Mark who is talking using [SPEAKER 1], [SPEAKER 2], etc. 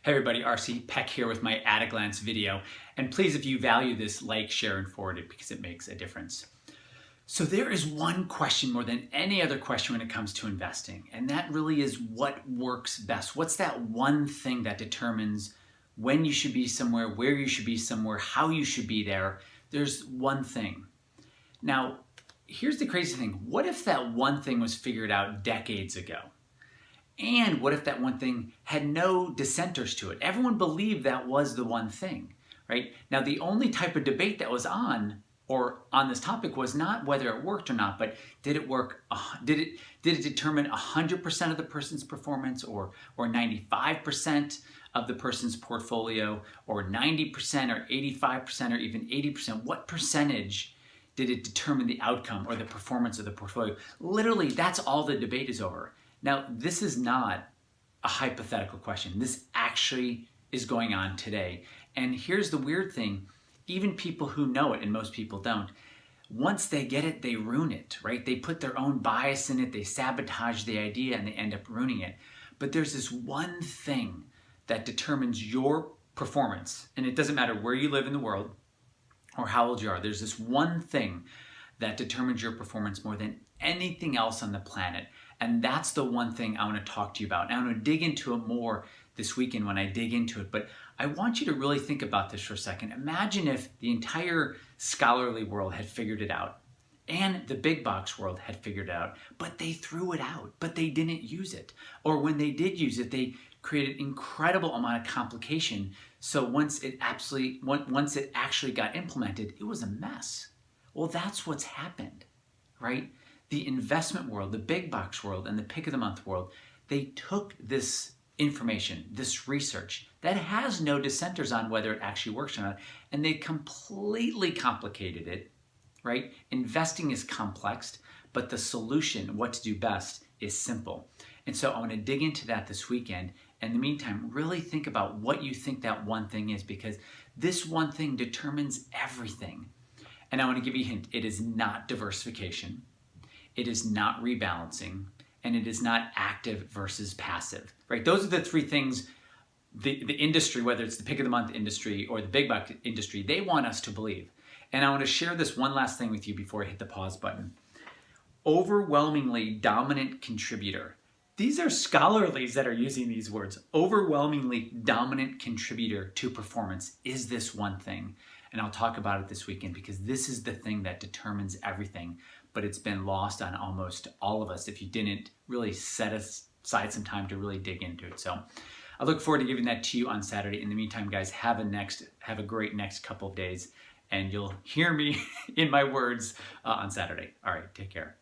[SPEAKER 1] Hey everybody, RC Peck here with my at a glance video. And please, if you value this, like, share, and forward it because it makes a difference. So there is one question more than any other question when it comes to investing, and that really is what works best. What's that one thing that determines when you should be somewhere, where you should be somewhere, how you should be there? There's one thing. Now, here's the crazy thing. What if that one thing was figured out decades ago? And what if that one thing had no dissenters to it? Everyone believed that was the one thing, right? Now, the only type of debate that was on this topic was not whether it worked or not, but did it work? Did it determine 100% of the person's performance, or 95% of the person's portfolio, or 90%, or 85%, or even 80%? What percentage did it determine the outcome or the performance of the portfolio? Literally, that's all the debate is over. Now, this is not a hypothetical question. This actually is going on today. And here's the weird thing. Even people who know it, and most people don't, once they get it, they ruin it, right? They put their own bias in it, they sabotage the idea, and they end up ruining it. But there's this one thing that determines your performance, and it doesn't matter where you live in the world or how old you are. There's this one thing that determines your performance more than anything else on the planet. And that's the one thing I want to talk to you about. And I'm going to dig into it more this weekend when I dig into it. But I want you to really think about this for a second. Imagine if the entire scholarly world had figured it out and the big box world had figured it out, but they threw it out, but they didn't use it. Or when they did use it, they created incredible amount of complication. So once it actually got implemented, it was a mess. Well, that's what's happened, right? The investment world, the big box world, and the pick of the month world, they took this information, this research that has no dissenters on whether it actually works or not, and they completely complicated it, right? Investing is complex, but the solution, what to do best, is simple. And so I want to dig into that this weekend. In the meantime, really think about what you think that one thing is, because this one thing determines everything. And I want to give you a hint. It is not diversification. It is not rebalancing, and it is not active versus passive, right? Those are the three things the industry, whether it's the pick of the month industry or the big buck industry, they want us to believe. And I want to share this one last thing with you before I hit the pause button. Overwhelmingly dominant contributor. These are scholarlies that are using these words. Overwhelmingly dominant contributor to performance is this one thing. And I'll talk about it this weekend because this is the thing that determines everything. But it's been lost on almost all of us if you didn't really set aside some time to really dig into it. So I look forward to giving that to you on Saturday. In the meantime, guys, have a great next couple of days, and you'll hear me in my words on Saturday. All right, take care.